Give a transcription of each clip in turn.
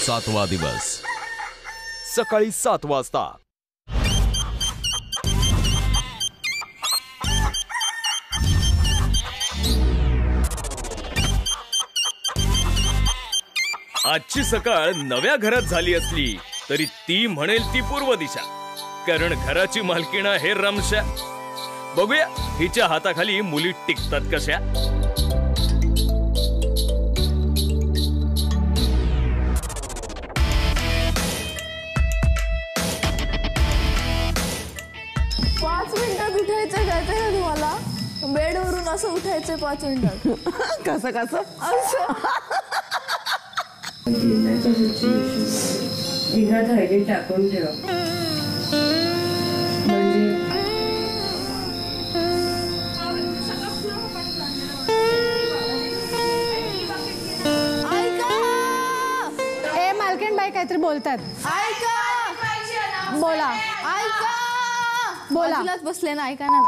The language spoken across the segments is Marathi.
7वा दिवस सकाळी 7 वाजता. आजची सकाळ नव्या घरात झाली असली तरी ती म्हणेल ती पूर्व दिशा, कारण घराची मालकीण आहे रमशा. बघूया हिच्या हाताखाली मुली टिकतात कशा. उठायचं कळतंय ना तुम्हाला? बेडवरून असं उठायचं 5 मिनिटात. कसं कसं असं टाकून ठेवा म्हणजे ए मालकीणबाई काहीतरी बोलतात. ऐका, बोला ऐका, बोला. बसले ना, ऐका ना.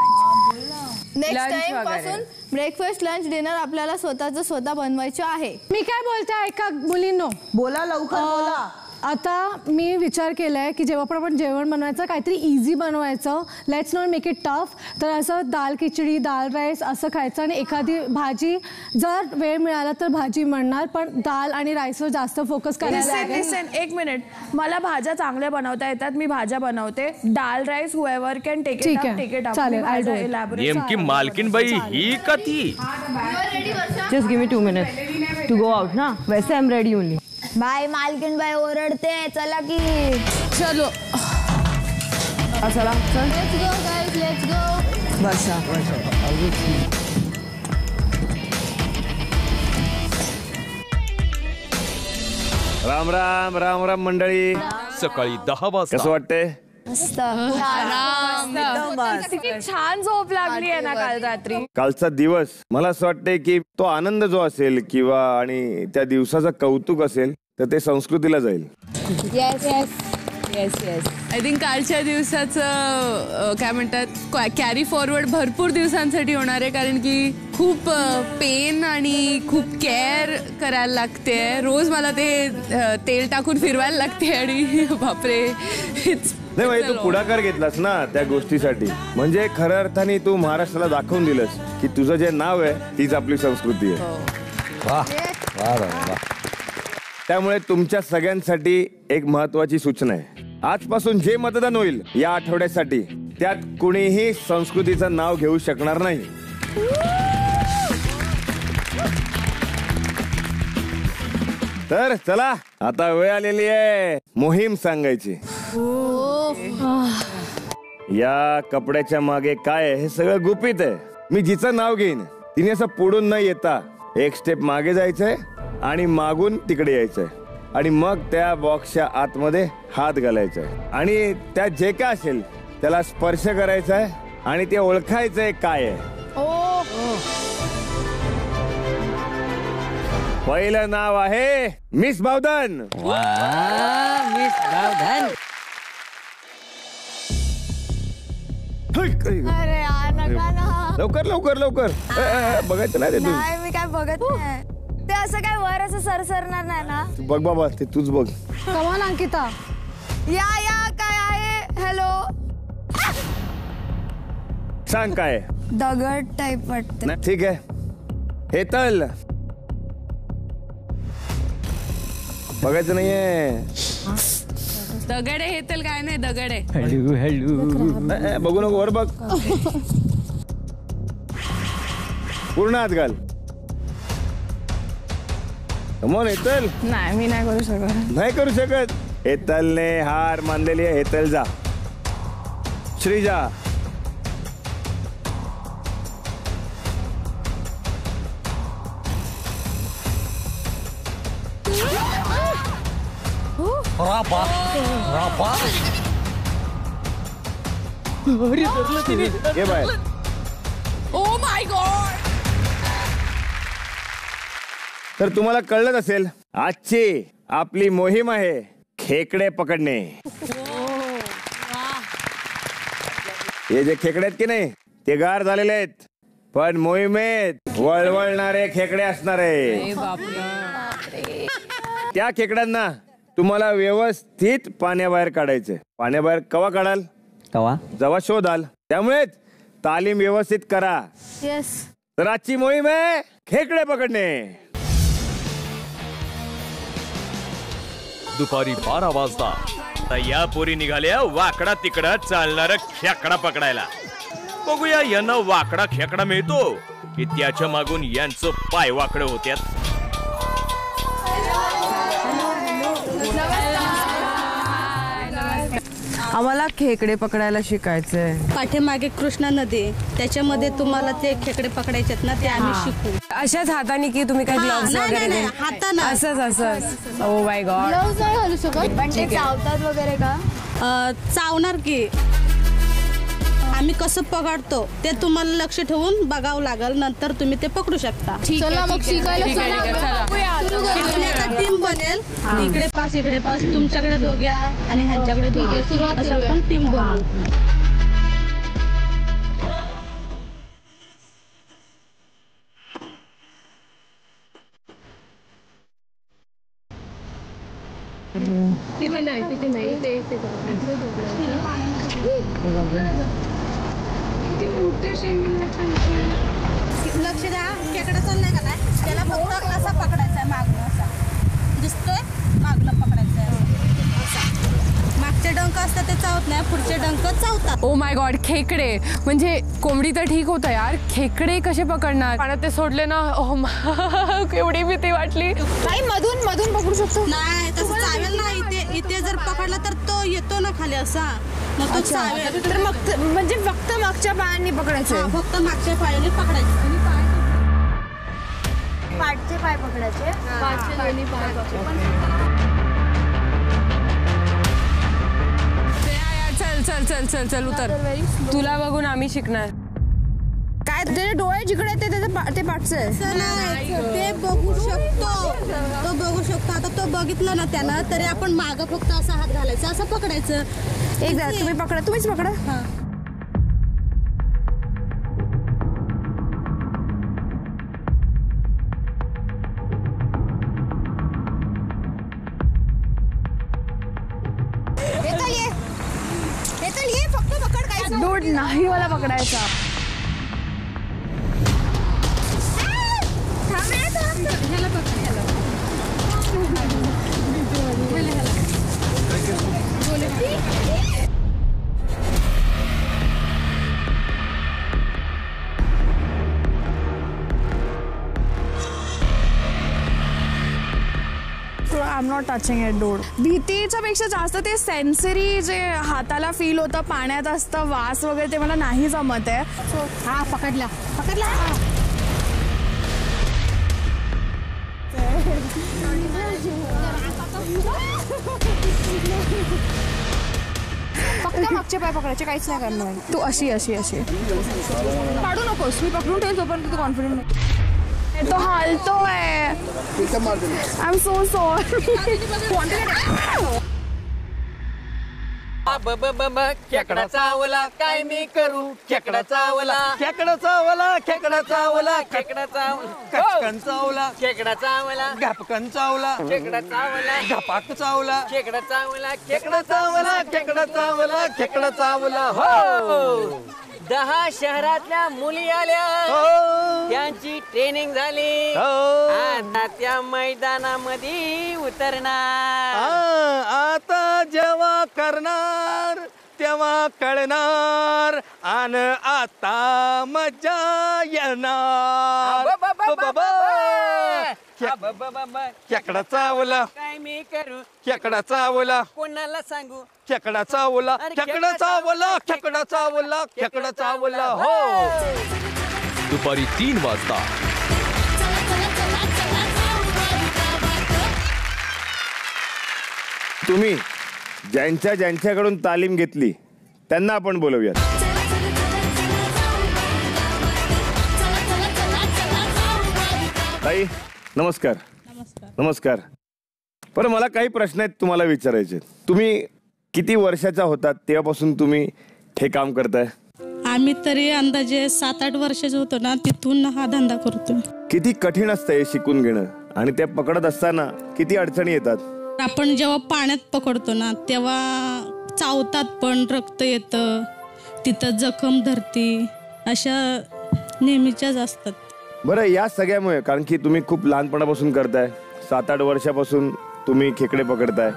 नेक्स्ट टाइम पासून ब्रेकफास्ट लंच डिनर आपल्याला स्वतः बनवायचे आहे. मी काय बोलते ऐका मुलींनो, बोला लवकर बोला. आता मी विचार केलाय की जेव्हा पण आपण जेवण बनवायचं काहीतरी इझी बनवायचं. Let's not make it tough. तर असं दाल खिचडी, दाल राईस असं खायचं आणि एखादी भाजी, जर वेळ मिळाला तर भाजी म्हणणार, पण दाल आणि राईसवर जास्त फोकस करायला. Listen 1 minute. मला भाज्या चांगल्या बनवता येतात, मी भाज्या बनवते. Dal rice whoever can take it up, take it up. चालेल. नेमकी मालकीणबाई ही का ती? Just give me 2 minutes to go out ना. वैसे I am ready only. Bye मालकीणबाई ओरडते, चला की. चलो चला चल. Let's go guys, let's go. Varsha Ram Ram Ram Ram मंडळी. सकाळी 10 वाजता. कसं वाटतंय? किती छान झोप लागली आहे ना काल रात्री. कालचा दिवस मला असं वाटतंय की तो आनंद जो असेल किंवा आणि त्या दिवसाचं कौतुक असेल तर ते संस्कृतीला जाईल. Yes yes yes yes. I think कालच्या दिवसाचं काय म्हणतात कॅरी फॉरवर्ड भरपूर दिवसांसाठी होणार आहे, कारण की खूप पेन आणि खूप केअर करायला लागते. रोज मला ते तेल टाकून फिरवायला लागते आणि बापरे. नाही म्हणजे तू पुढाकार घेतलास ना त्या गोष्टीसाठी, म्हणजे खऱ्या अर्थाने तू महाराष्ट्राला दाखवून दिलंस की तुझं जे नाव आहे तीच आपली संस्कृती आहे. वाह वाह वाह. त्यामुळे तुमच्या सगळ्यांसाठी एक महत्वाची सूचना आहे. आजपासून जे मतदान होईल या आठवड्यासाठी त्यात कुणीही संस्कृतीचं नाव घेऊ शकणार नाही. तर चला आता वेळ आलेली आहे मोहीम सांगायची. या कपड्याच्या मागे काय आहे हे सगळं गुपित आहे. मी जिचं नाव घेईन तिने असं पुढून न येता एक स्टेप मागे जायचंय आणि मागून तिकडे यायचंय आणि मग त्या बॉक्सच्या आतमध्ये हात घालायचाय आणि त्यात जे काय असेल त्याला स्पर्श करायचाय आणि ते ओळखायचंय काय आहे. पहिलं नाव आहे मिस बावधन. मिस बावधन. अरे यार नका ना. लवकर लवकर लवकर. बघायचं नाही रे तू. नाही मी काय बघत नाही. ते असं काय वर असं सरसरणार नाही ना. बघ बाबा ते तूच बघ. कमान अंकिता. या काय आहे. हॅलो. सांग काय. दगड टाइप वाटतं. ठीक आहे. हेतल. बघायचं नाहीये. दगड आहे हेतल. काय नाही दगड आहे. Hello hello. बघू नको वर बघ. पूर्ण हात घाल. कमॉन हेतल. नाही मी नाही करू शकत. नाही करू शकत. हेतलने हार मानलेली आहे. हेतल जा. श्रीजा. ये बाय. Oh my God. तर तुम्हाला कळलंच असेल आजची आपली मोहीम आहे खेकडे पकडणे. हे जे खेकडे आहेत की नाही ते गार झालेले आहेत, पण मोहिमेत वळवळणारे खेकडे असणार आहे. त्या खेकड्यांना तुम्हाला व्यवस्थित पाण्याबाहेर काढायचंय. पाण्याबाहेर कवा काढाल? जेव्हा शोधाल. त्यामुळे तालीम व्यवस्थित करा. येस. तर आजची मोहीम आहे खेकडे पकडणे. दुपारी 12 वाजता तर या पोरी निघाल्या वाकडा तिकडा चालणारा खेकडा पकडायला. बघूया यांना वाकडा खेकडा मिळतो की त्याच्या मागून यांचं पाय वाकडं होत्यात. आम्हाला खेकडे पकडायला शिकायचंय. पाठीमागे कृष्णा नदी, त्याच्यामध्ये तुम्हाला ते खेकडे पकडायचे ना, ते आम्ही शिकू. अशाच हाताने की तुम्ही काय ग्लोव्स वगैरे? हाताने. असंच. Oh my God. ग्लोव्स नाही घालू शकत पण ते चावतात वगैरे का? चावणार की. आम्ही कसं पकडतो ते तुम्हाला लक्ष ठेवून बघावं लागेल. नंतर तुम्ही ते पकडू शकता. चला मग शिकायला टीम बनेल. इकडे पाच तुमच्याकडे दोघे आणि ह्यांच्याकडे दोघे, असं आपण टीम बनवू. लक्ष द्या. खेकडा चाललाय का नाही, त्याला फक्त असा पकडायचा आहे. मागणं असा दिसतोय, मागणं पकडायचं आहे. मागचे डंक असतात ते चावत नाही, पुढचे डंक चावतात. Oh my God. खेकडे म्हणजे कोंबडी तर ठीक होतं यार, खेकडे कसे पकडणार? पाण्यात ते सोडले ना, एवढी भीती वाटली. नाही, मधून मधून पकडू शकतो. नाही तसं चावेल ना. इथे जर पकडला तर तो येतो ना खाली असा, मग तो चावेल. तर मग म्हणजे फक्त मागच्या पायांनी पकडायचं? फक्त मागच्या पायाने पकडायचं. पाठचे पाय पकडायचे. पाठचे दोन्ही पाय पकडायचे. चल चल उतर. तुला बघून आम्ही शिकणार. काय त्याचे डोळे जिकडे ते पाठचे ते बघू शकतो. तो बघू शकतो. आता तो बघितला ना त्यानं, तरी आपण मागं फक्त असा हात घालायचा, असं पकडायचं. एकदा तुम्ही पकडा, तुम्हीच पकडा. दूध नाही मला पकडायचा. I am not touching it dude. भीतीच्या पेक्षा जास्त ते सेन्सरी जे हाताला फील होतं, पाण्यात असतं, वास वगैरे, ते मला नाही जमत आहे. हा पकडला. फक्त मागचे पाय पकडायचे, काहीच नाही करणार. तू अशी पाडू नकोस. मी पकडून ठेवतो पण तू कॉन्फिडंट. तो हालतोय. I am so sorry. खेकडा चावला काय मी करू, खेकडा चावला, खेकडा चावला, खेकडा चावला, खेकडा चावला, कचकन चावला, खेकडा चावला, घापकन चावला, खेकडा चावला, घापाक चावला, खेकडा चावला, खेकडा चावला, खेकडा चावला, खेकडा चावला. हो 10 शहरातल्या मुली आल्या, त्यांची ट्रेनिंग झाली, आता त्या मैदानामध्ये उतरणार. आता जेव्हा करणार तेव्हा कळणार, आणि आता मजा येणार. खेकडा चावला काय मी करू, खेकडा चावला, कोणाला सांगू, खेकडा चावला, खेकडा चावला, खेकडा चावला, खेकडा चावला. हो दुपारी 3 वाजता. तुम्ही ज्यांच्याकडून तालीम घेतली त्यांना आपण बोलवूया. ताई नमस्कार. नमस्कार. बरं, मला काही प्रश्न आहेत तुम्हाला विचारायचे. तुम्ही किती वर्षाचा होतात तेव्हापासून तुम्ही हे काम करताय? आम्ही तरी अंदाजे 7-8 वर्षाचे होतो ना, तिथून हा धंदा करतो. किती कठीण असतं हे शिकून घेणं, आणि ते पकडत असताना किती अडचणी येतात? आपण जेव्हा पाण्यात पकडतो ना तेव्हा चावतात पण रक्त येतं, तिथं जखम धरती, अशा नेहमीच्याच असतात. बरं, या सगळ्यामुळे, कारण की तुम्ही खूप लहानपणापासून करताय, 7-8 वर्षापासून तुम्ही खेकडे पकडताय,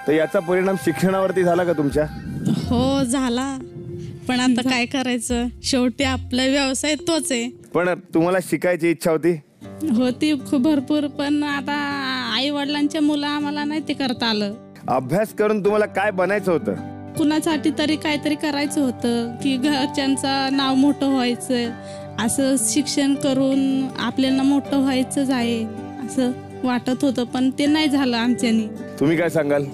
तर याचा परिणाम शिक्षणावरती झाला का तुमच्या? हो झाला, पण आता काय करायचं, शेवटी आपला व्यवसाय तोच आहे. पण तुम्हाला शिकायची इच्छा होती? होती खूप भरपूर, पण आता आई वडिलांच्या मुलं आम्हाला नाही ते करता आलं. अभ्यास करून तुम्हाला काय बनायचं होतं? कुणासाठी तरी काहीतरी करायचं होतं, की घरच्यांचं नाव मोठं व्हायचं, असं शिक्षण करून आपल्याला मोठं व्हायचंच आहे असं वाटत होतं, पण ते नाही झालं आमच्यानी. तुम्ही काय सांगाल?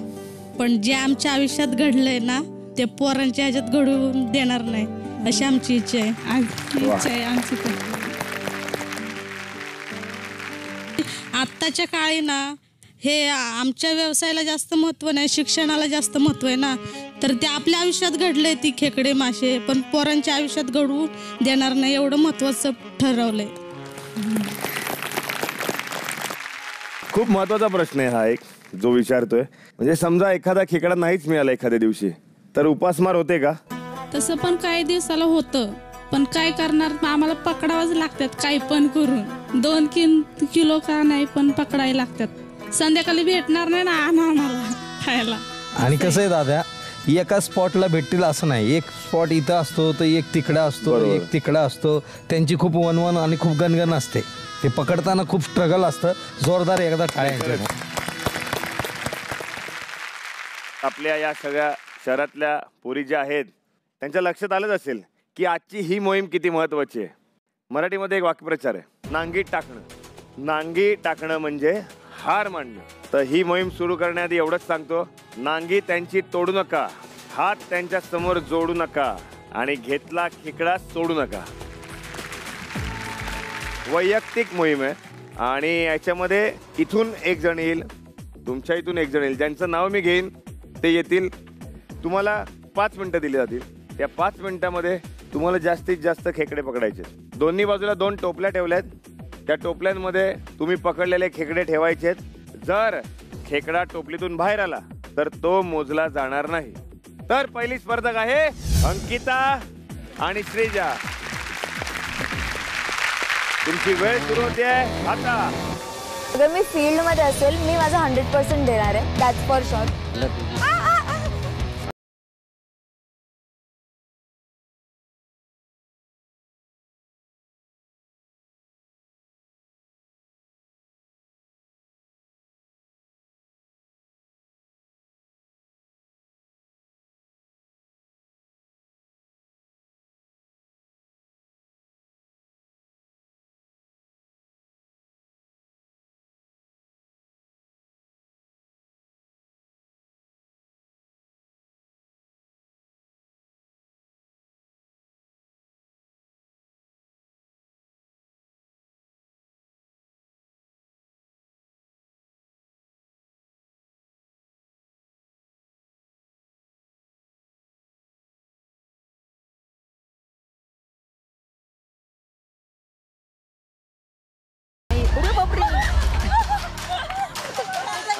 पण जे आमच्या आयुष्यात घडलंय ना ते पोरांच्या ह्याच्यात घडवून देणार नाही अशी आमची इच्छा आहे. आमची आत्ताच्या काळी ना हे आमच्या व्यवसायाला जास्त महत्व नाही, शिक्षणाला जास्त महत्व आहे ना, तर ते आपल्या आयुष्यात घडले ती खेकडे मासे, पण पोरांच्या आयुष्यात घडवून देणार नाही एवढं महत्वाचं ठरवलंय. खूप महत्वाचा प्रश्न आहे हा एक जो विचारतोय. म्हणजे समजा एखादा खेकडा नाहीच मिळाला एखाद्या दिवशी, तर उपासमार होते का? तसं पण काही दिवसाला होतं, पण काय करणार, आम्हाला पकडावंच लागतात काही पण करून. 2 किलो का नाही पण पकडायला लागतात. संध्याकाळी भेटणार नाही ना आम्हाला खायला. आणि कसं आहे दादा, एका स्पॉटला भेटतील असं नाही, एक स्पॉट इथं असतो तर एक तिकडा असतो, एक तिकडा असतो. त्यांची खूप वनवन आणि खूप गणगण असते. ते पकडताना खूप स्ट्रगल असतं. जोरदार एकदा टाळ्यांचं. आपल्या या सगळ्या शहरातल्या पोरी ज्या आहेत त्यांच्या लक्षात आलंच असेल की आजची ही मोहीम किती महत्वाची आहे. मराठीमध्ये एक वाक्प्रचार आहे, नांगी टाकणं. नांगी टाकणं म्हणजे हार मांडणं. तर ही मोहीम सुरू करण्याआधी एवढंच सांगतो, नांगी त्यांची तोडू नका, हात त्यांच्या समोर जोडू नका आणि घेतला खेकडा सोडू नका. वैयक्तिक मोहीम आहे आणि याच्यामध्ये इथून एक जण येईल, तुमच्या इथून एक जण येईल, ज्यांचं नाव मी घेईन ते येतील. तुम्हाला 5 मिनिटं दिली जातील. त्या 5 मिनिटामध्ये तुम्हाला जास्तीत जास्त खेकडे पकडायचे. दोन्ही बाजूला 2 टोपल्या ठेवल्यात. त्या टोपल्यांमध्ये तुम्ही पकडलेले खेकडे ठेवायचे. जर खेकडा टोपलीतून बाहेर आला तर तो मोजला जाणार नाही. तर पहिली स्पर्धक आहे अंकिता आणि श्रीजा. तुमची वेळ सुरू होते आता. अगर मी फील्ड मध्ये असेल मी माझा 100% देणार आहे, दॅट्स फॉर शॉर्ट.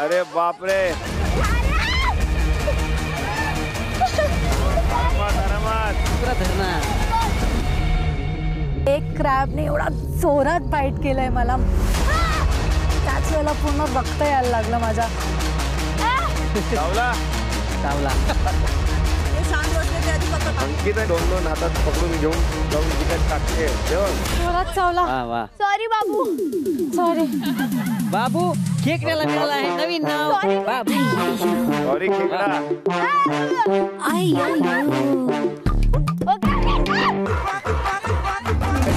अरे बापरे, एक क्रॅबने एवढा जोरात बाईट केलंय मला, त्याच वेळेला पूर्ण रक्त यायला लागलं माझ्या. अंकिता 2 हातात पकडून घेऊन जाऊन तिकडे टाकते. जोरात चावला. सॉरी बाबू. सॉरी बाबू. खेकड्याला मिळाला आहे नवीन नाव बाबू. सॉरी खेकडा.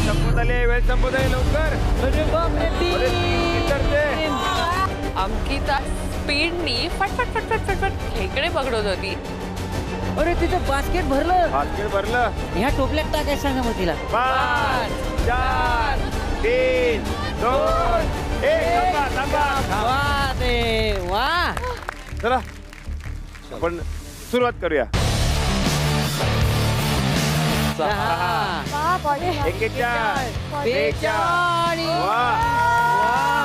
संपत आले, वेळ संपत आहे, लवकर. अंकिता स्पीडनी फटफट फटफट फटफट खेकडे पकडत होती. अरे तिथं बास्केट भरलं. बास्केट भरलं. ह्या टोपल्यात टाकायचं सांगा मग तिला. 5, 4, 3, 2, 1. थांबा. वा रे वा. चला आपण सुरुवात करूया. 41, 42. वा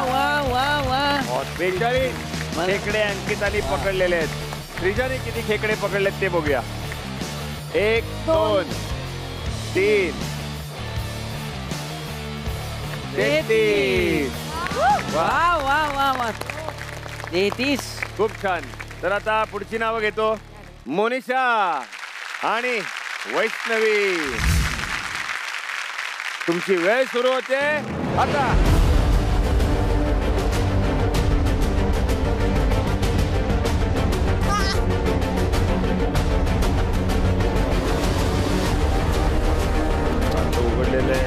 वा वा वा वा. 42, खेकडे अंकिताने पकडलेले आहेत. श्रीजाने किती खेकडे पकडलेत ते बघूया. 1 2 3 33. वा वा वा वा 33. खूप छान. तर आता पुढची नावं घेतो. मोनिशा आणि वैष्णवी. तुमची वेळ सुरू होते आता. उघडलेले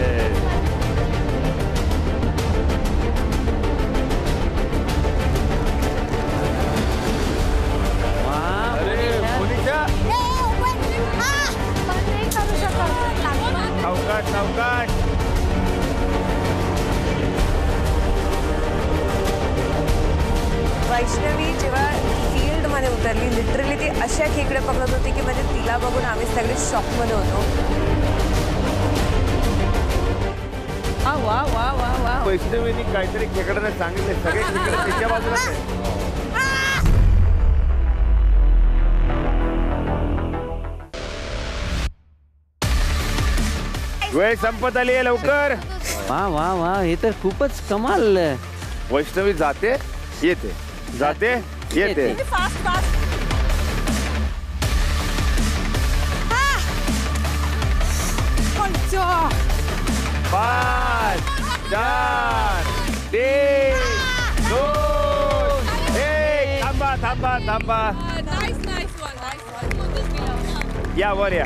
सावकाश सावकाश. वैष्णवी जेव्हा फील्ड मध्ये उतरली लिटरली ती अशा खेकडे पकडत होती की म्हणजे तिला बघून आम्ही सगळे शॉक मध्ये होतो. वा वा वा वा. वैष्णवीने काहीतरी खेकड्याने सांगितले. सगळे खेकडे तिच्या बाजूला आहे. वेळ संपत आली आहे. लवकर. वा वा वा हे तर खूपच कमाल. वैष्णवी जाते येते जाते येते. Fast fast. 5 4 3 2 1. थांबा थांबा थांबा. या वर या.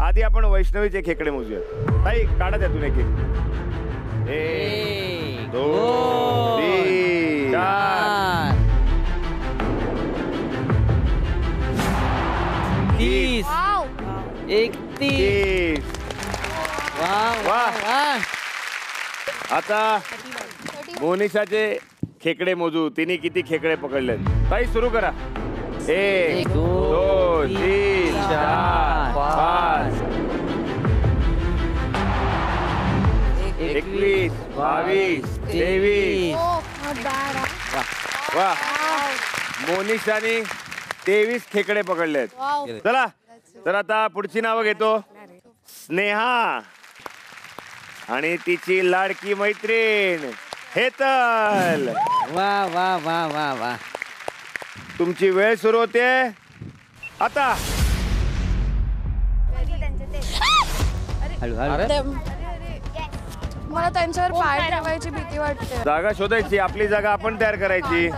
आधी आपण वैष्णवीचे खेकडे मोजूया. ताई काढा त्यातून एक 1 2 3 4 30 31. वा वा वा. आता मोनिशाचे खेकडे मोजू. तिने किती खेकडे पकडलेत. ताई सुरू करा. 1 2 3 4 5 21 22 23. वा. मोनिशाने 23 खेकडे पकडलेत. चला तर आता पुढची नावं घेतो. स्नेहा आणि तिची लाडकी मैत्रीण हेतल. वा वा वा वा वा. तुमची वेळ सुरू होते आता. मला त्यांच्यावर पाय ठेवायची भीती वाटते. जागा शोधायची. आपली जागा आपण तयार करायची.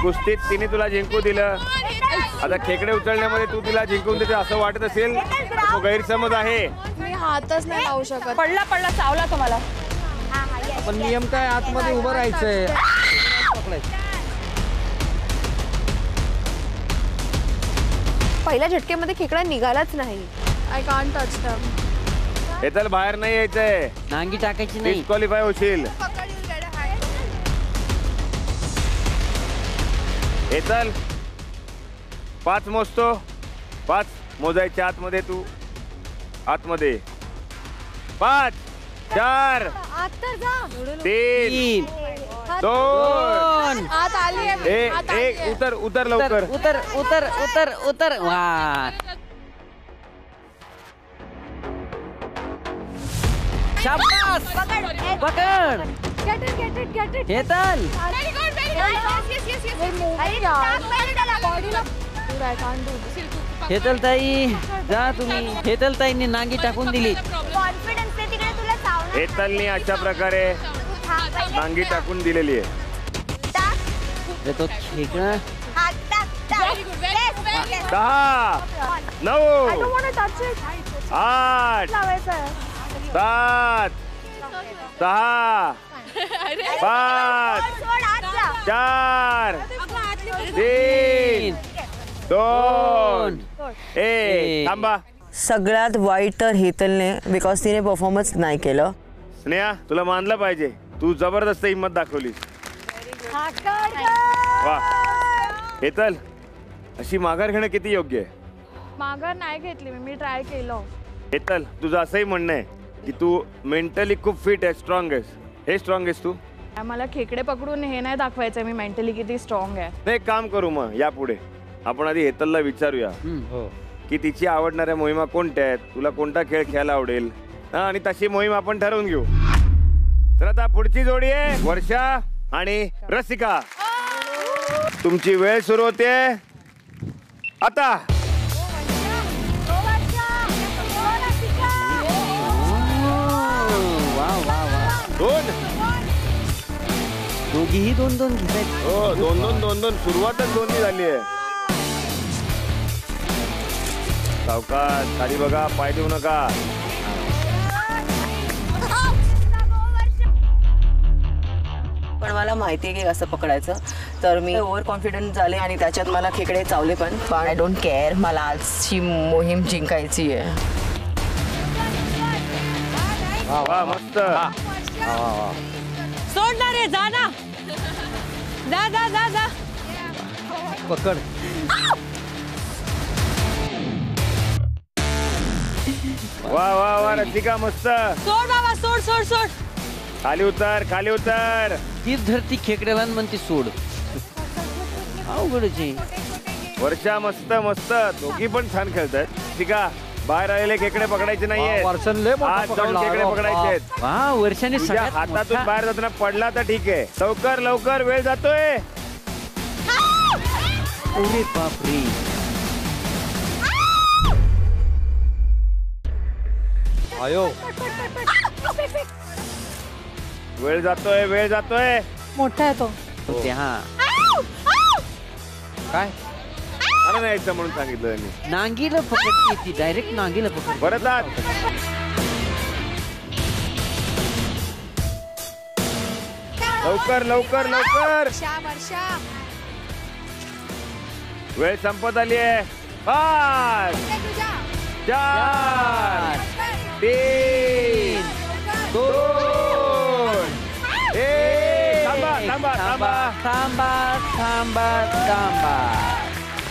कुस्तीत तिने तुला जिंकू दिलं. आता खेकडे उचलण्यामध्ये तू तिला जिंकून देते असं वाटत असेल तो गैरसमज आहे. मी हातच नाही लावू शकत. पडला पडला चावला तुम्हाला. पण नियम काय आतमध्ये उभं राहायचंय. पहिल्या झटकेमध्ये खेकडा निघालाच नाही. आय कांट टच दम. हेतल बाहेर नाही यायचंय. नांगी टाकायची नाही. डिस्क्वालिफाय होशील. हेतल 5 मोजतो. 5 मोजायच्या आतमध्ये तू आतमध्ये. 5 4 3 2 आत आली आहे. 1. उतर उतर लवकर. उतर उतर उतर उतर. वा. शाबास. पकड. हेतल. हेतल ताई जा तुम्ही. हेतल ताईंनी नांगी टाकून दिली. हेतलनी अशा प्रकारे नांगी टाकून दिलेली आहे. तो खेकडा 10 9 8 7 6 5 4 3 2 1. थांबा. सगळ्यात वाईट तर हेतलने बिकॉज तिने परफॉर्मन्स नाही केलं. स्नेहा तुला मानलं पाहिजे. तू जबरदस्त हिंमत दाखवली. वा. हेतल अशी माघार घेणं किती योग्य आहे? माघार नाही घेतली मी ट्राय केलं. हेतल, तुझं असंही म्हणणं आहे की तू मेंटली खूप फिट आहे, स्ट्रॉंग आहेस. हे स्ट्रॉंग आहेस तू? मला खेकडे पकडून हे नाही दाखवायचं मी मेंटली किती स्ट्रॉंग आहे. नाही, काम करू मग यापुढे आपण आधी हेतलला विचारूया की तिची आवडणाऱ्या मोहिमा कोणत्या आहेत, तुला कोणता खेळ खेळायला आवडेल आणि तशी मोहीम आपण ठरवून घेऊ. तर आता पुढची जोडी आहे वर्षा आणि रसिका. तुमची वेळ सुरू होते आता. दोघीही 2-2 घेत. हो, 2-2 सुरुवातच 2 झाली आहे. सावकाश खाली बघा, पाय देऊ नका. पण मला माहिती आहे की कसं पकडायचं, तर मी ओव्हर कॉन्फिडंट झाले आणि त्याच्यात मला खेकडे चावले पण आय डोंट केअर. मला आजची मोहीम जिंकायची आहे. वा, मस्त. सोड ना रे, जा ना, जा जा जा जा. पकड. वा वा वा, रसिका मस्त. सोड बाबा, सोड सोड सोड. खाली उतर, खाली उतर. तीच धरती खेकड्याला म्हणते सोड. अवघडच आहे. वर्षा मस्त मस्त, दोघी पण छान खेळतात. रसिका, बाहेर आलेले खेकडे पकडायचे नाहीये. हात जाऊन खेकडे पकडायचे आहेत. वर्षाने हातातून बाहेर जाताना पडला तर ठीक आहे. लवकर लवकर, वेळ जातोय. अरे बापरे. आयो, वेळ जातोय, वेळ जातोय. मोठा आहे तो. काय मला नाही यायचं म्हणून सांगितलं मी. नांगीला पकडते ती, डायरेक्ट नांगीला पकड. परत आत. लवकर लवकर लवकर, वेळ संपत आली आहे. 5 4 3 2 1. थांबा थांबा थांबा थांबा थांबा थांबा.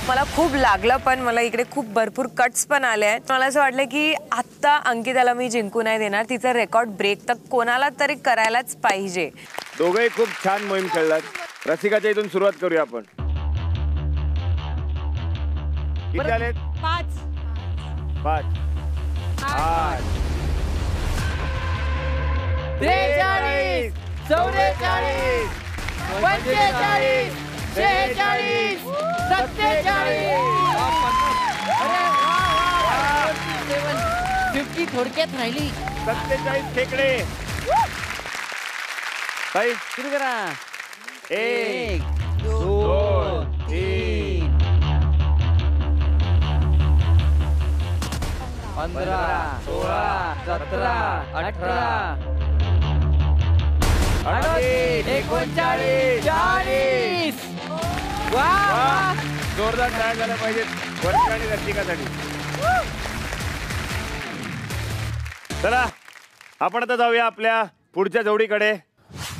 मला खूप लागलं, पण मला इकडे खूप भरपूर कट्स पण आले आहेत. मला असं वाटलं की आत्ता अंकिताला मी जिंकू नाही देणार. तिचा रेकॉर्ड ब्रेक तर कोणाला तरी करायलाच पाहिजे. दोघेही खूप छान मोहीम खेळलात. रसिकाच्या इथून सुरुवात करूया आपण. किती आलेत? 5 5 8 43 44 45 46 47. 50 थोडक्यात राहिली. 47 खेकडे. काही सुरू करा. 1 2 3 15 16 17 18 39 40. वा, जोरदार टाळ्या झाल्या पाहिजेत वर्षा आणि रसिकासाठी. चला, आपण आता जाऊया आपल्या पुढच्या जोडीकडे.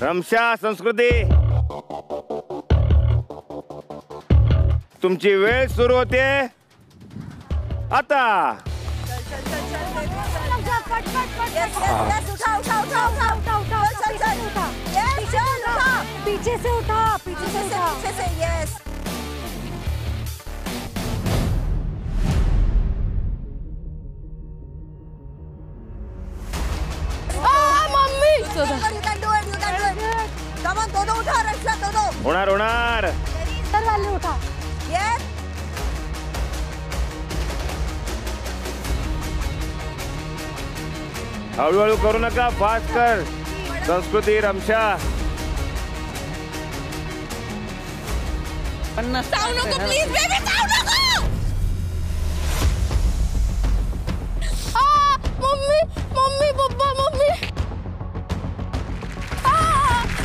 रमशा, संस्कृती, तुमची वेळ सुरू होते आता. पीछे से उठा, पीछे से उठा. यस. होणार होणार. उठा. हळूहळू करू नका, फास्ट कर. संस्कृती, रमशा. 50. चावू नको प्लीज बेबी, चावू नको. Mummy mummy papa mummy.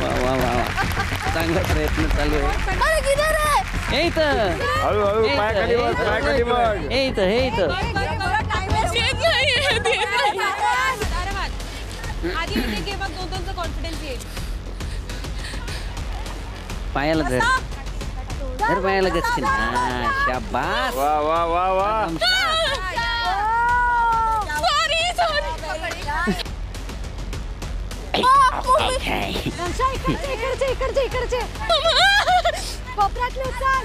वा वा वा, चांगला प्रयत्न चालू आहे. अरे किधर है? हे इथं. हळूहळू पायाखाली बघ, पायाखाली बघ. हे इथं, हे इथं. आधी होते की मग 2-2चा कॉन्फिडन्स येईल. पायाला धर. धर पायाला गचकन. शाबास. वा वा वा वा. इकडचे कोपऱ्यातले चाल.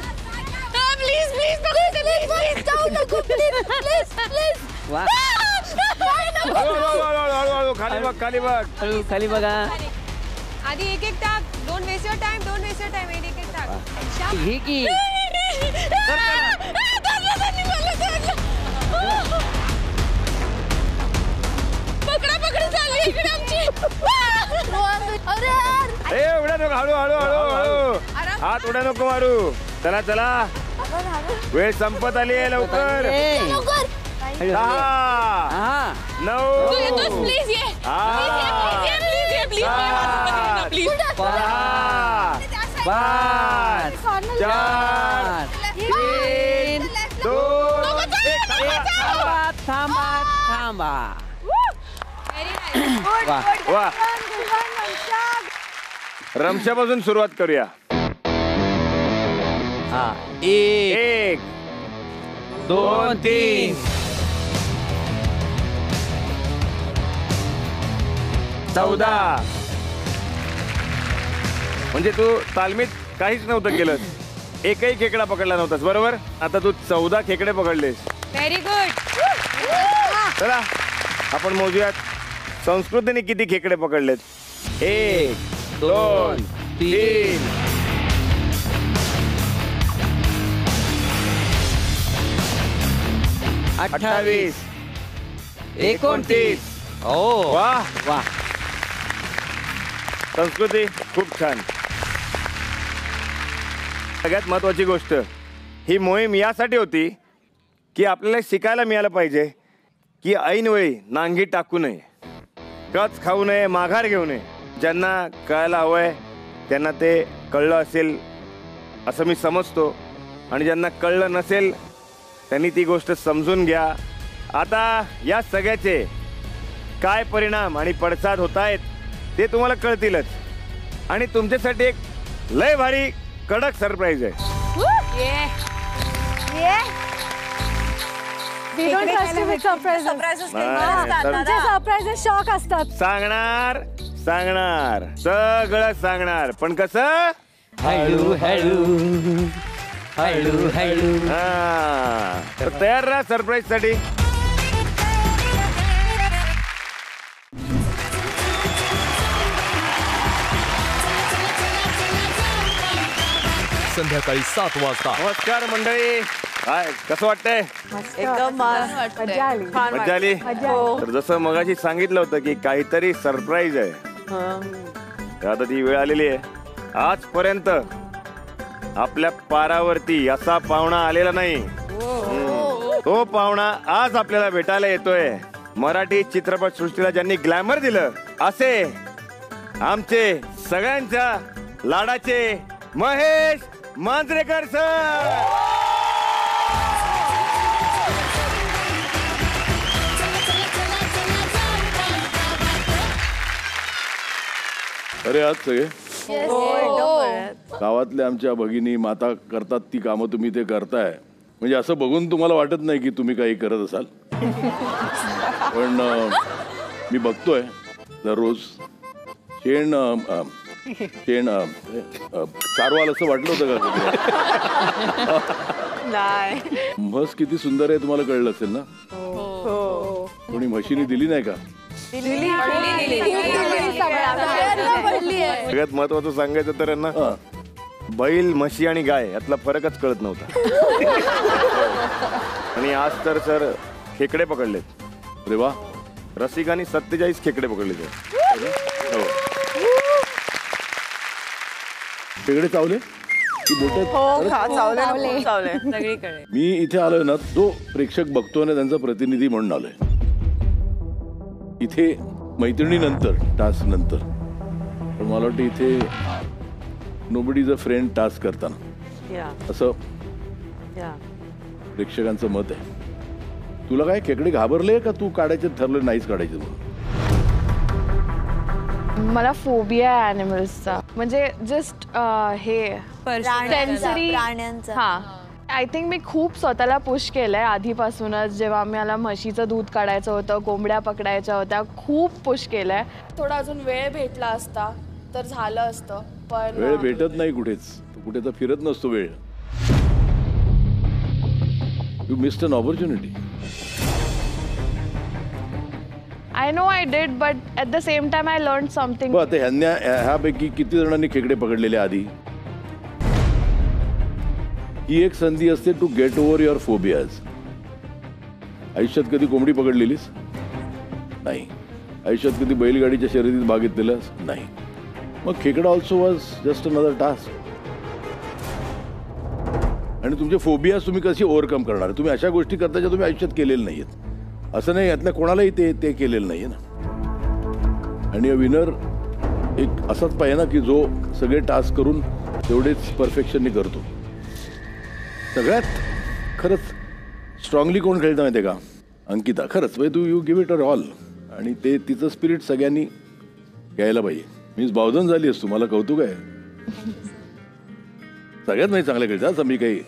प्लीज जाऊ नको प्लीज. वा. हळू खाली बघ खाली बघ. हळू खाली बघा. आधी एक एक टाक. Don't waste your time. एक एक टाक. हे की पकडी चालली इकडे आमची. ए उड्या नको. हळू हळू हळू हळू. हात उड्या नको मारू. चला चला वेळ संपत आली आहे. लवकर. 10 9 प्लीज ये. 5 4 3 2 थांबा. वा. रमशापासून सुरुवात करूया. 1 2 3 14. म्हणजे तू तालमीत काहीच नव्हतं केलं. एकही खेकडा पकडला नव्हतास बरोबर. आता तू 14 खेकडे पकडलेस. Very good. चला आपण मोजूयात संस्कृतीने किती खेकडे पकडलेत. 1 2 3 28 29. वा वा. संस्कृती खूप छान. सगळ्यात महत्वाची गोष्ट ही मोहीम यासाठी होती की आपल्याला शिकायला मिळालं पाहिजे की ऐनवेळी नांगी टाकू नये, कच खाऊ नये, माघार घेऊ नये. ज्यांना कळायला हवंय त्यांना ते कळलं असेल असं मी समजतो आणि ज्यांना कळलं नसेल त्यांनी ती गोष्ट समजून घ्या. आता या सगळ्याचे काय परिणाम आणि पडसाद होत आहेत ते तुम्हाला कळतीलच. आणि तुमच्यासाठी एक लय भारी कडक सरप्राईज आहे. शॉक असतात. सांगणार सगळं सांगणार पण कसं हळू हळू हळू हळू. तर तयार राहा सरप्राईज साठी. संध्याकाळी 7 वाजता. नमस्कार मंडळी. काय कसं वाटतंय. एकदम मजा आली. तर जसं मगाशी सांगितलं होतं की काहीतरी सरप्राईज आहे. तर आता ती वेळ आलेली आहे. आजपर्यंत आपल्या पारावरती असा पाहुणा आलेला नाही. तो पाहुणा आज आपल्याला भेटायला येतोय. मराठी चित्रपट सृष्टीला ज्यांनी ग्लॅमर दिलं असे आमचे सगळ्यांच्या लाडाचे महेश मांजरेकर सर. अरे आज सगळे गावातल्या आमच्या भगिनी माता करतात ती कामं तुम्ही ते करताय म्हणजे असं बघून तुम्हाला वाटत नाही की तुम्ही काही करत असाल. पण मी बघतोय दररोज शेण चारवाल असं वाटलं होतं का. म्हस किती सुंदर आहे तुम्हाला कळलं असेल ना. कोणी म्हशीने दिली नाही का. सगळ्यात महत्वाचं सांगायचं तर यांना बैल म्हशी आणि गाय यातला फरकच कळत नव्हता. आणि आज तर सर खेकडे पकडलेत. अरे वा. रसिकांनी 47 खेकडे पकडले. खेकडे चावले की सगळीकडे. मी इथे आलोय ना तो प्रेक्षक बघतोय ना त्यांचा प्रतिनिधी म्हणून आलोय. इथे मैत्रिणीनंतर टास्क नंतर पण मला वाटतं इथे nobody is a friend task करताना असं प्रेक्षकांचं मत आहे. तुला काय खेकडे घाबरले का तू काढायचे ठरलं नाहीच काढायचे. मला फोबिया आहे ॲनिमल्सचा. म्हणजे जस्ट हे सेन्सरी हां आय थिंक मी खूप स्वतःला पुश केलंय आधीपासूनच. जेव्हा आम्हाला म्हशीचं दूध काढायचं होतं, कोंबड्या पकडायच्या होत्या, खूप पुश केलंय. थोडा अजून वेळ भेटला असता तर झालं असतं, पण वेळ भेटत नाही कुठेच, कुठे तर फिरत नसतो वेळ. You missed an opportunity. I know I did, but at the same time I learn something. आता ह्यापैकी किती जणांनी खेकडे पकडलेले आधी? ही एक संधी असते to get over your phobias. आयुष्यात कधी कोंबडी पकडलेलीस? नाही. आयुष्यात कधी बैलगाडीच्या शर्यतीत भाग घेतलेलास? नाही. मग खेकडा also was just another task. आणि तुमचे फोबियाज तुम्ही कशी ओव्हरकम करणार? तुम्ही अशा गोष्टी करता ज्या तुम्ही आयुष्यात केलेल्या नाहीयेत. असं नाही, यातल्या कोणालाही ते केलेलं नाहीये ना. आणि विनर एक असाच पाहिजे ना की जो सगळे टास्क करून तेवढेच परफेक्शनने करतो. सगळ्यात खरंच स्ट्रॉंगली कोण खेळतं माहिती आहे का? अंकिता. खरंच म्हणजे तू you give it a all. आणि ते तिचं स्पिरिट सगळ्यांनी घ्यायला पाहिजे. मीन्स बावधन झाली असतो, मला कौतुक आहे. सगळ्यात नाही चांगलं खेळतं असं मी काही,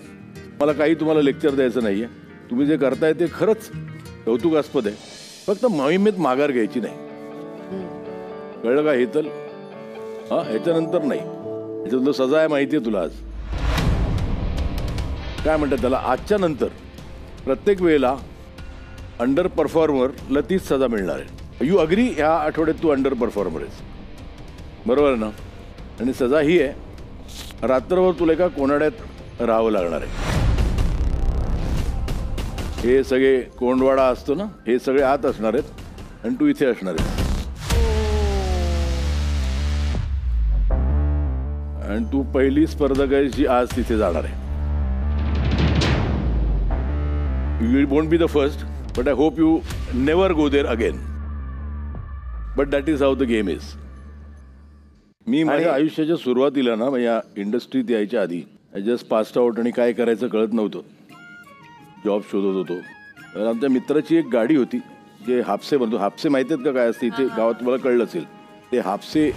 मला काही तुम्हाला लेक्चर द्यायचं नाहीये. तुम्ही जे करताय ते खरंच कौतुकास्पद आहे. फक्त मोहिमेत माघार घ्यायची नाही, कळलं का? हे तर हा ह्याच्यानंतर नाही. ह्याच्यातलं सजा आहे माहिती आहे तुला. आज काय म्हणतात त्याला, आजच्या नंतर प्रत्येक वेळेला अंडर परफॉर्मरला तीच सजा मिळणार आहे. You agree? ह्या आठवड्यात तू अंडर परफॉर्मर आहेस, बरोबर ना? आणि सजा ही आहे, रात्रभर तुला एका कोणाड्यात राहावं लागणार आहे. हे सगळे कोंडवाडा असतो ना, हे सगळे आत असणार आहेत आणि तू इथे असणार आहेस. आणि तू पहिली स्पर्धक आहेस जी आज तिथे जाणार आहे. You won't be the first, but I hope you never go there again. But that is how the game is. मी माझ्या आयुष्याच्या सुरुवातीला ना, या इंडस्ट्रीत यायच्या आधी आय जस्ट पास्ड आउट आणि काय करायचं कळत नव्हतं. जॉब शोधत होतो. तर आमच्या मित्राची एक गाडी होती जे हापसे बनतो. हापसे माहिती आहेत का काय असते? इथे गावात मला कळलं असेल. ते हापसे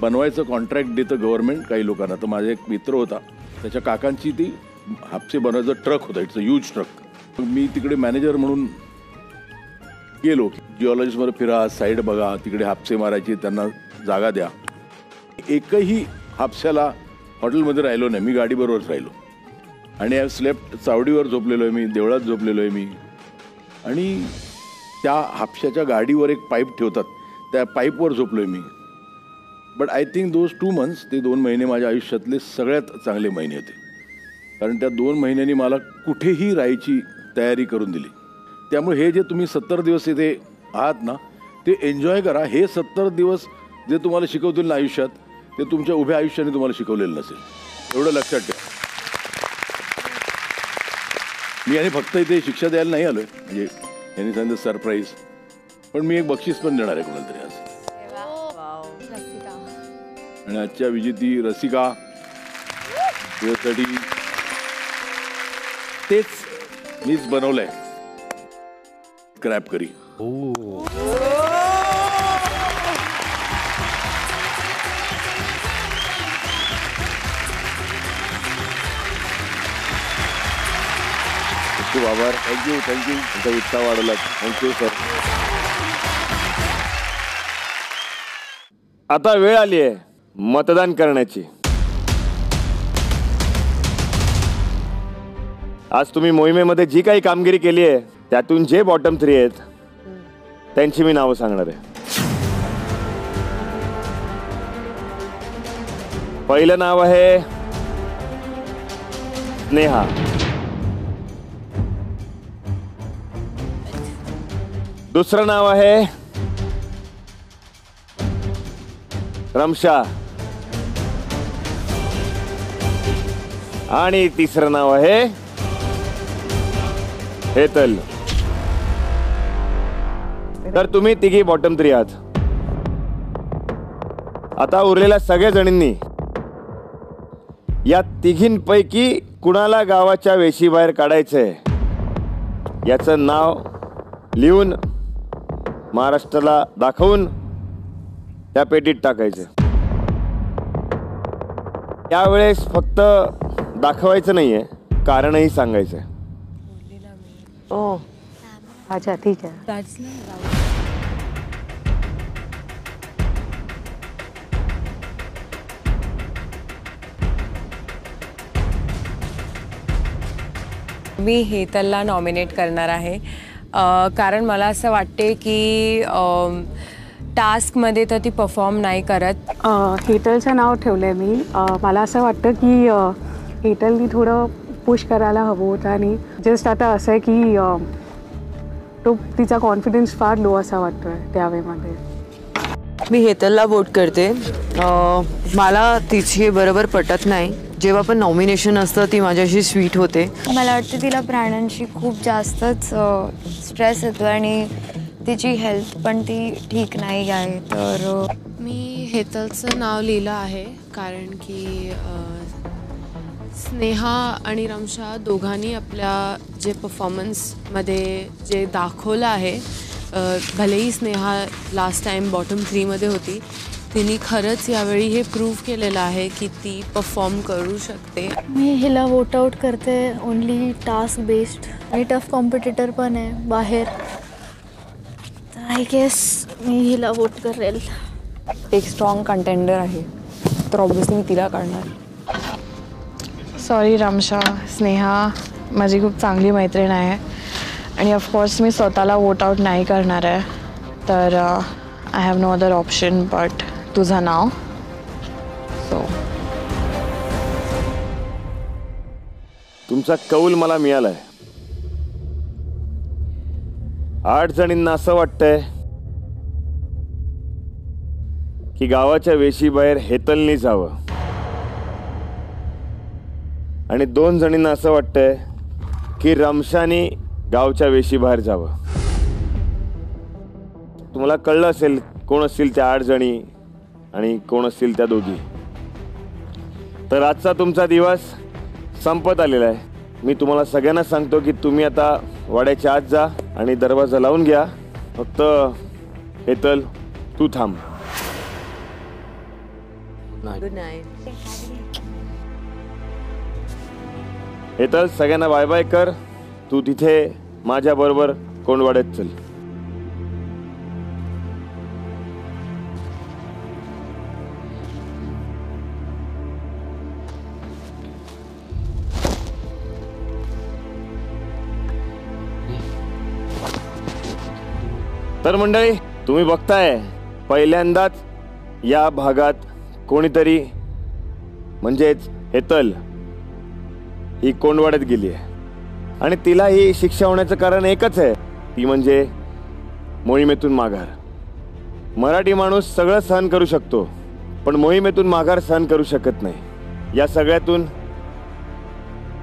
बनवायचं कॉन्ट्रॅक्ट देतं गव्हर्नमेंट काही लोकांना. तर माझा एक मित्र होता, त्याच्या काकांची ती हापसे बनवायचं ट्रक होता. It's a huge truck. मी तिकडे मॅनेजर म्हणून गेलो. जिओलॉजिस्टमध्ये फिरा, साईड बघा, तिकडे हापसे मारायचे, त्यांना जागा द्या. एकही हापशाला हॉटेलमध्ये राहिलो नाही, मी गाडीबरोबरच राहिलो. आणि आय स्लेप्ट, चावडीवर झोपलेलो आहे मी, देवळात झोपलेलो आहे मी. आणि त्या हापशाच्या गाडीवर एक पाईप ठेवतात, त्या पाईपवर झोपलो आहे मी. But I think those 2 months, ते 2 महिने माझ्या आयुष्यातले सगळ्यात चांगले महिने होते. कारण त्या 2 महिन्यांनी मला कुठेही राहायची तयारी करून दिली. त्यामुळे हे जे तुम्ही 70 दिवस इथे आहात ना, ते एन्जॉय करा. हे 70 दिवस जे तुम्हाला शिकवतील ना आयुष्यात, ते तुमच्या उभ्या आयुष्याने तुम्हाला शिकवलेलं नसेल, एवढं लक्षात ठेवा. मी आणि फक्त इथे शिक्षा द्यायला नाही आलोय, म्हणजे यांनी सांगितलं सरप्राईज, पण मी एक बक्षीस पण देणार आहे कोणाला तरी आज. आणि आजच्या विजेती रसिका, यासाठी तेच मीच बनवलंय क्रॅप करी. खूप आभार. थँक्यू. तुमचा उत्साह वाढवला. Thank you sir. आता वेळ आली आहे मतदान करण्याची. आज तुम्ही मोहिमेमध्ये जी काही कामगिरी केली आहे, त्यातून जे बॉटम 3 आहेत त्यांची मी नावं सांगणार आहे. पहिलं नाव आहे स्नेहा. दुसरं नाव आहे रमशा. आणि तिसरं नाव आहे हेतल. तर तुम्ही तिघी बॉटम 3 आहात. आता उरलेल्या सगळ्या जणींनी या तिघींपैकी कुणाला गावाच्या वेशीबाहेर काढायचंय याचं नाव लिहून महाराष्ट्राला दाखवून त्या पेटीत टाकायचं. यावेळेस फक्त दाखवायचं नाहीये, कारणही सांगायचंय. ओ अच्छा ठीक आहे. मी हेतलला नॉमिनेट करणार आहे कारण मला असं वाटते की टास्कमध्ये तर ती परफॉर्म नाही करत. हेतलचं नाव ठेवलं आहे मी. मला असं वाटतं की हेतलनी थोडं पुश करायला हवं होतं आणि जस्ट आता असं आहे की तो तिचा कॉन्फिडन्स फार लो असा वाटतोय त्यावेळेमध्ये. मी हेतलला वोट करते. मला तिची बरोबर पटत नाही. जेव्हा पण नॉमिनेशन असतं ती माझ्याशी स्वीट होते. मला वाटतं तिला प्राण्यांशी खूप जास्तच स्ट्रेस येतो आणि तिची हेल्थ पण ती ठीक नाही आहे. तर मी हेतलचं नाव लिहिलं आहे कारण की स्नेहा आणि रमशा दोघांनी आपल्या जे परफॉर्मन्समध्ये जे दाखवलं आहे, भलेही स्नेहा लास्ट टाईम बॉटम 3मध्ये होती, तिने खरंच यावेळी हे प्रूव्ह केलेलं आहे की ती परफॉर्म करू शकते. मी हिला वोट आउट करते. ओनली टास्क बेस्ड आणि टफ कॉम्पिटिटर पण आहे बाहेर. आय गेस मी हिला वोट करेल. एक स्ट्रॉंग कंटेंडर आहे तर ऑब्व्हियसली मी तिला करणार. सॉरी रमशा, स्नेहा माझी खूप चांगली मैत्रीण आहे आणि ऑफकोर्स मी स्वतःला वोट आउट नाही करणार आहे. तर I have no other option but तुझं नाव. सो तुमचा कौल मला मिळालाय. 8 जणींना असं वाटतंय की गावाच्या वेशीबाहेर हेतलनी जावं आणि 2 जणींना असं वाटतंय की रमशानी गावच्या वेशीबाहेर जावं. तुम्हाला कळलं असेल कोण असतील त्या 8 जणी आणि कोण असतील त्या दोघी. तर आजचा तुमचा दिवस संपत आलेला आहे. मी तुम्हाला सगळ्यांना सांगतो की तुम्ही आता वाड्याच्या आत जा आणि दरवाजा लावून घ्या. फक्त हेतल तू थांब. Good night. हेतल सगळ्यांना बाय बाय कर. तू तिथे माझ्या बरोबर कोंडवाड्यात चल. तर मंडळी तुम्ही बघताय पहिल्यांदाच या भागात कोणीतरी म्हणजेच हेतल ही कोंडवाड्यात गेली आहे आणि तिला ही शिक्षा होण्याचं कारण एकच आहे, ती म्हणजे मोहिमेतून माघार. मराठी माणूस सगळं सहन करू शकतो पण मोहिमेतून माघार सहन करू शकत नाही. या सगळ्यातून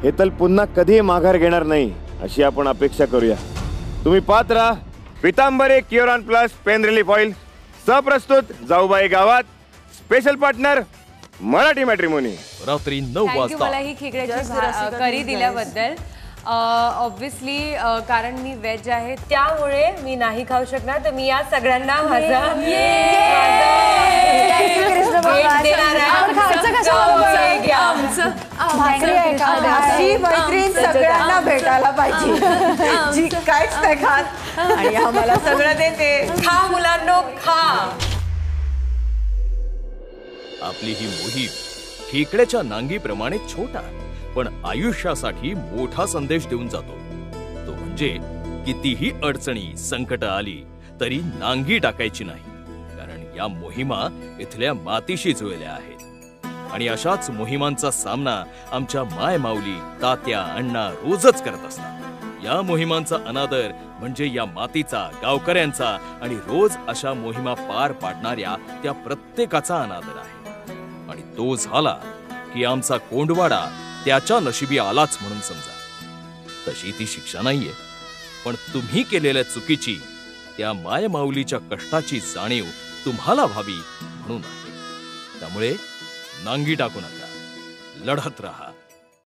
हेतल पुन्हा कधीही माघार घेणार नाही अशी आपण अपेक्षा करूया. तुम्ही पाहत राहा Pitambari Curon plus pain relief oil. सप्रस्तुत जाऊबाई गावात. Special partner Marathi matrimony. रात्री 9 वाजता. मला ही खेकड्याची करी दिल्याबद्दल. ऑब्व्हियसली कारण मी व्हेज आहे त्यामुळे मी नाही खाऊ शकणार. तर मी या सगळ्यांना सगळ्यांना भेटायला पाहिजे जी काहीच नाही खात आणि आम्हाला सगळं देते. खा मुलांनो खा. आपली ही मोहीम खेकड्याच्या नांगीप्रमाणे छोटा पण आयुष्यासाठी मोठा संदेश देऊन जातो. तो म्हणजे कितीही अडचणी संकट आली तरी नांगी टाकायची नाही. कारण या मोहिमा इथल्या मातीशी जुळल्या आहेत आणि अशाच मोहिमांचा सामना आमच्या माय माऊली तात्या अण्णा रोजच करत असतात. या मोहिमांचा अनादर म्हणजे या मातीचा, गावकऱ्यांचा आणि रोज अशा मोहिमा पार पाडणाऱ्या त्या प्रत्येकाचा अनादर आहे. आणि तो झाला की आमचा कोंडवाडा त्याच्या नशिबी आलाच म्हणून समजा. तशी ती शिक्षा नाहीये पण तुम्ही केलेल्या चुकीची, त्या मायमाऊलीच्या कष्टाची जाणीव तुम्हाला व्हावी म्हणून आहे. त्यामुळे नांगी टाकू नका, लढत राहा.